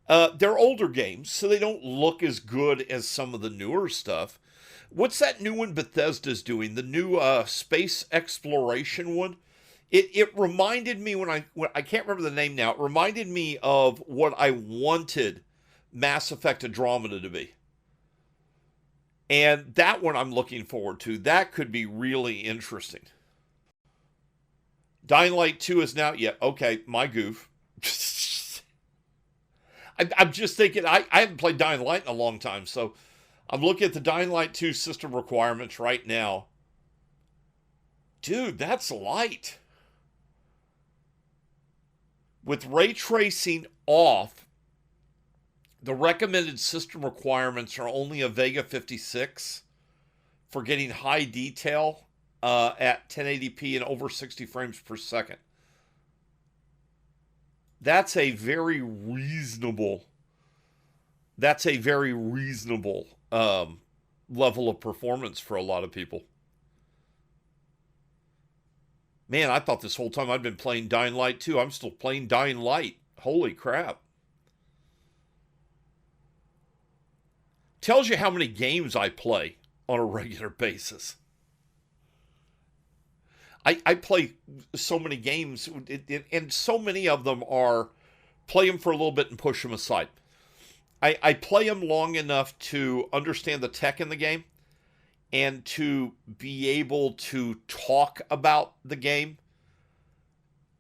They're older games, so they don't look as good as some of the newer stuff. What's that new one Bethesda's doing? The new space exploration one? It reminded me when I can't remember the name now. It reminded me of what I wanted Mass Effect Andromeda to be. And that one I'm looking forward to. That could be really interesting. Dying Light 2 isn't out yet. Okay, my goof. I'm just thinking, I haven't played Dying Light in a long time, so I'm looking at the Dying Light 2 system requirements right now. Dude, that's light. With ray tracing off, the recommended system requirements are only a Vega 56 for getting high detail at 1080p and over 60 frames per second. That's a very reasonable level of performance for a lot of people. Man, I thought this whole time I'd been playing Dying Light 2. I'm still playing Dying Light. Holy crap. Tells you how many games I play on a regular basis. I play so many games, and so many of them are play them for a little bit and push them aside. I play them long enough to understand the tech in the game and to be able to talk about the game.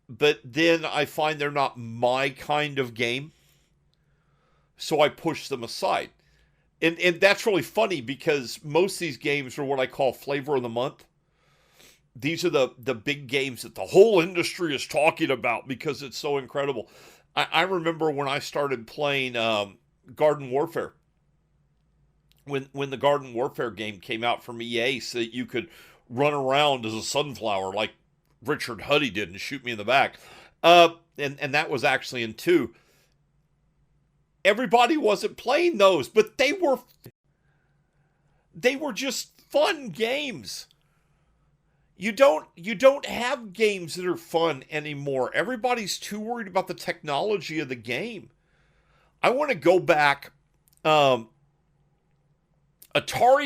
But then I find they're not my kind of game, so I push them aside. And that's really funny because most of these games are what I call flavor of the month. These are the big games that the whole industry is talking about because it's so incredible. I remember when I started playing Garden Warfare. When the Garden Warfare game came out from EA so that you could run around as a sunflower like Richard Huddy did and shoot me in the back. And that was actually in 2. Everybody wasn't playing those, but they were just fun games. You don't have games that are fun anymore. Everybody's too worried about the technology of the game. I want to go back. Atari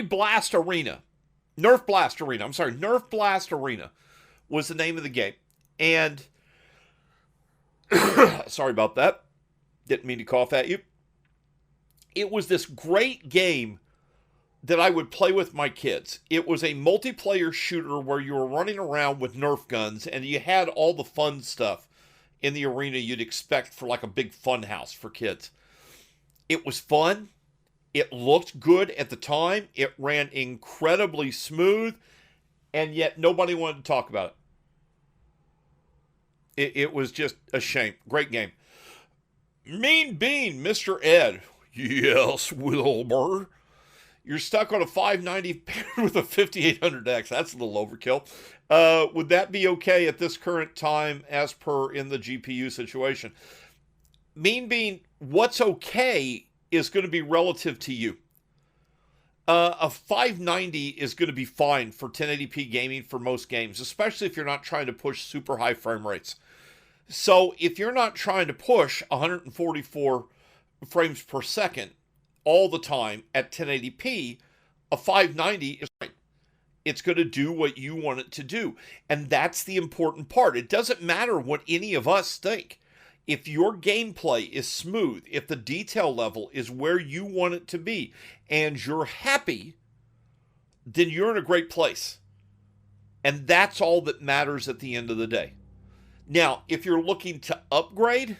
Blast Arena. Nerf Blast Arena. I'm sorry. Nerf Blast Arena was the name of the game. And sorry about that. Didn't mean to cough at you. It was this great game that I would play with my kids. It was a multiplayer shooter where you were running around with Nerf guns and you had all the fun stuff in the arena you'd expect for like a big fun house for kids. It was fun. It looked good at the time. It ran incredibly smooth, and yet nobody wanted to talk about it. It was just a shame. Great game. Mean Bean, Mr. Ed. Yes, Wilbur. You're stuck on a 590 paired with a 5800X. That's a little overkill. Would that be okay at this current time as per in the GPU situation? Mean being, what's okay is going to be relative to you. A 590 is going to be fine for 1080p gaming for most games, especially if you're not trying to push super high frame rates. So if you're not trying to push 144 frames per second all the time at 1080p, a 590 is fine. It's going to do what you want it to do. And that's the important part. It doesn't matter what any of us think. If your gameplay is smooth, if the detail level is where you want it to be, and you're happy, then you're in a great place. And that's all that matters at the end of the day. Now, if you're looking to upgrade,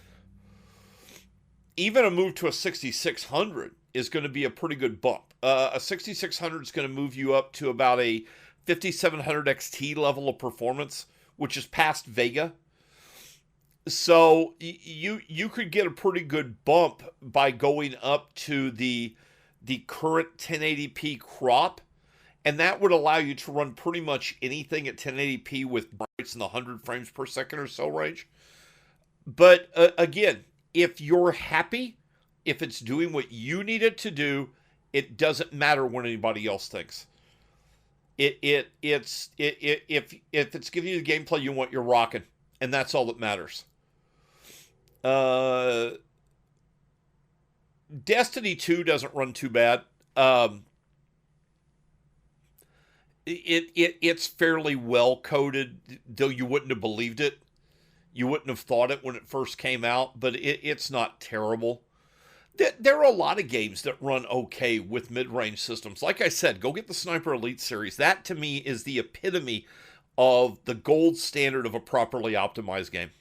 even a move to a 6600 is going to be a pretty good bump. A 6600 is going to move you up to about a 5700 XT level of performance, which is past Vega. So you could get a pretty good bump by going up to the current 1080p crop, and that would allow you to run pretty much anything at 1080p with rates in the 100 frames per second or so range. But again, if you're happy, if it's doing what you need it to do, it doesn't matter what anybody else thinks. If it's giving you the gameplay you want, you're rocking, and that's all that matters. Destiny 2 doesn't run too bad. It's fairly well coded, though you wouldn't have believed it. You wouldn't have thought it when it first came out, but it's not terrible. There are a lot of games that run okay with mid-range systems. Like I said, go get the Sniper Elite series. That, to me, is the epitome of the gold standard of a properly optimized game.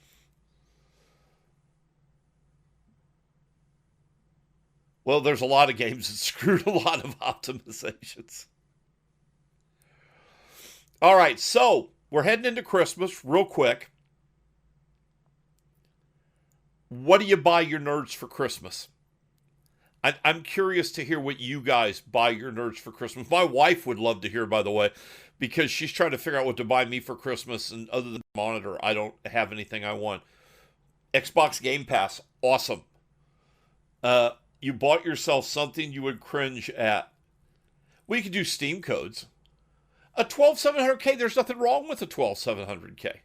Well, there's a lot of games that screwed a lot of optimizations. All right, so we're heading into Christmas real quick. What do you buy your nerds for Christmas? I'm curious to hear what you guys buy your nerds for Christmas. My wife would love to hear, by the way, because she's trying to figure out what to buy me for Christmas, and other than the monitor, I don't have anything I want. Xbox Game Pass, awesome. You bought yourself something you would cringe at. Well, you could do Steam codes. A 12700K, there's nothing wrong with a 12700K.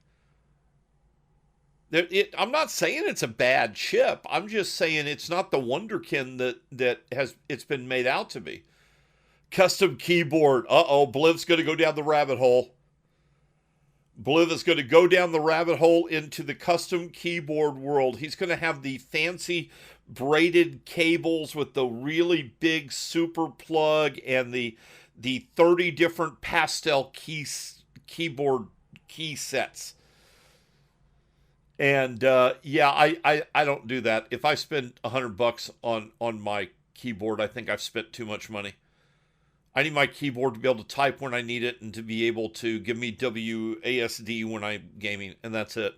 I'm not saying it's a bad chip. I'm just saying it's not the wonderkin that it's been made out to be. Custom keyboard. Uh-oh, Bliv's going to go down the rabbit hole. Bliv is going to go down the rabbit hole into the custom keyboard world. He's going to have the fancy braided cables with the really big super plug and the 30 different pastel keyboard key sets. And yeah, I don't do that. If I spend $100 on my keyboard, I think I've spent too much money. I need my keyboard to be able to type when I need it and to be able to give me WASD when I'm gaming, and that's it.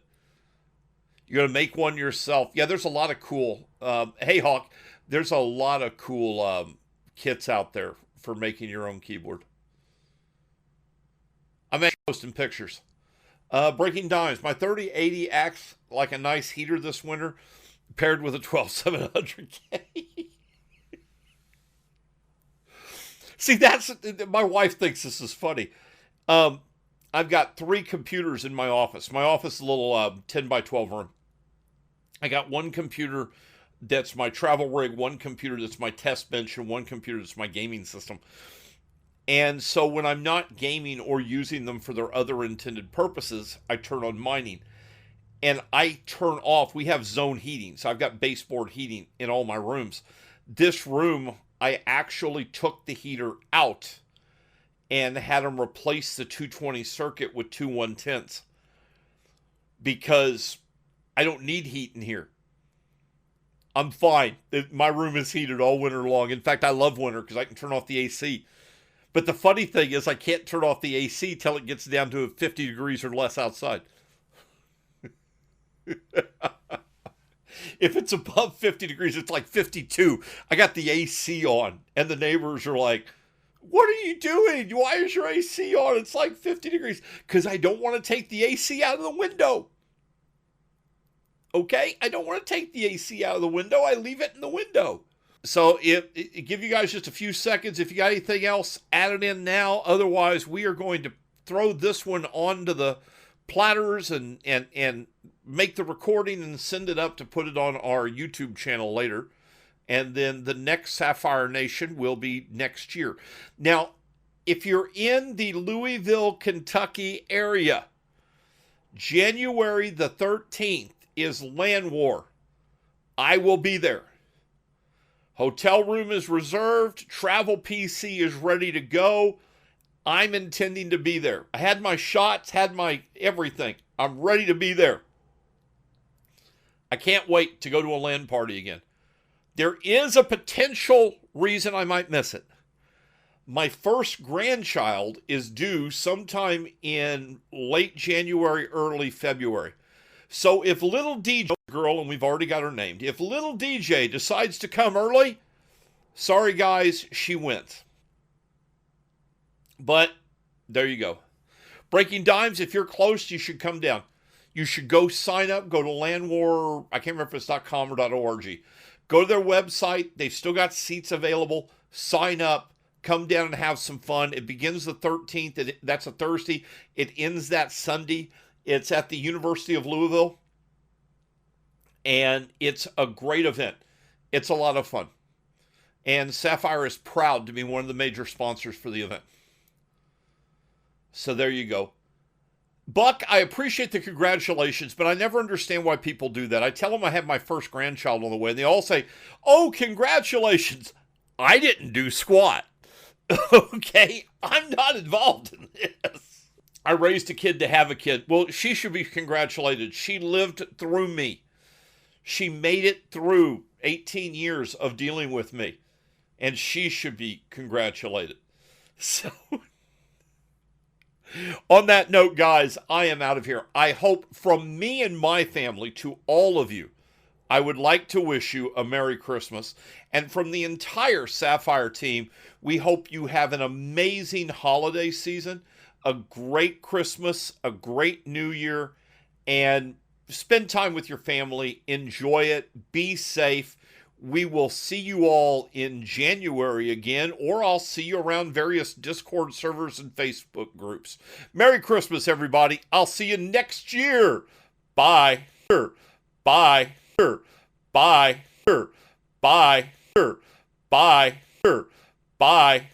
You're going to make one yourself. Yeah, there's a lot of cool, hey Hawk, there's a lot of cool kits out there for making your own keyboard. I'm actually posting pictures. Breaking Dimes, my 3080 acts like a nice heater this winter, paired with a 12700K. See, my wife thinks this is funny. I've got 3 computers in my office. My office is a little 10 by 12 room. I got one computer that's my travel rig, one computer that's my test bench, and one computer that's my gaming system. And so when I'm not gaming or using them for their other intended purposes, I turn on mining. And I turn off, we have zone heating, so I've got baseboard heating in all my rooms. This room, I actually took the heater out and had them replace the 220 circuit with 2 110s. Because I don't need heat in here. I'm fine. My room is heated all winter long. In fact, I love winter because I can turn off the AC. But the funny thing is I can't turn off the AC till it gets down to 50 degrees or less outside. It If it's above 50 degrees, it's like 52. I got the AC on, and the neighbors are like, what are you doing? Why is your AC on? It's like 50 degrees. Because I don't want to take the AC out of the window. Okay? I don't want to take the AC out of the window. I leave it in the window. So give you guys just a few seconds. If you got anything else, add it in now. Otherwise, we are going to throw this one onto the platters and make the recording and send it up to put it on our YouTube channel later. And then the next Sapphire Nation will be next year. Now, if you're in the Louisville, Kentucky area, January the 13th is Land War. I will be there. Hotel room is reserved. Travel PC is ready to go. I'm intending to be there. I had my shots, had my everything. I'm ready to be there. I can't wait to go to a LAN party again. There is a potential reason I might miss it. My first grandchild is due sometime in late January, early February. So if little DJ, girl, and we've already got her named, if little DJ decides to come early, sorry guys, she went. But there you go. Breaking Dimes, if you're close, you should come down. You should go sign up, go to LandWar, I can't remember if it's .com or .org. Go to their website. They've still got seats available. Sign up. Come down and have some fun. It begins the 13th. That's a Thursday. It ends that Sunday. It's at the University of Louisville. And it's a great event. It's a lot of fun. And Sapphire is proud to be one of the major sponsors for the event. So there you go. Buck, I appreciate the congratulations, but I never understand why people do that. I tell them I have my first grandchild on the way, and they all say, oh, congratulations. I didn't do squat. Okay? I'm not involved in this. I raised a kid to have a kid. Well, she should be congratulated. She lived through me. She made it through 18 years of dealing with me, and she should be congratulated. So... on that note, guys, I am out of here. I hope from me and my family to all of you, I would like to wish you a Merry Christmas. And from the entire Sapphire team, we hope you have an amazing holiday season, a great Christmas, a great New Year, and spend time with your family. Enjoy it. Be safe. We will see you all in January again, or I'll see you around various Discord servers and Facebook groups. Merry Christmas, everybody. I'll see you next year. Bye. Bye. Bye. Bye. Bye. Bye. Bye.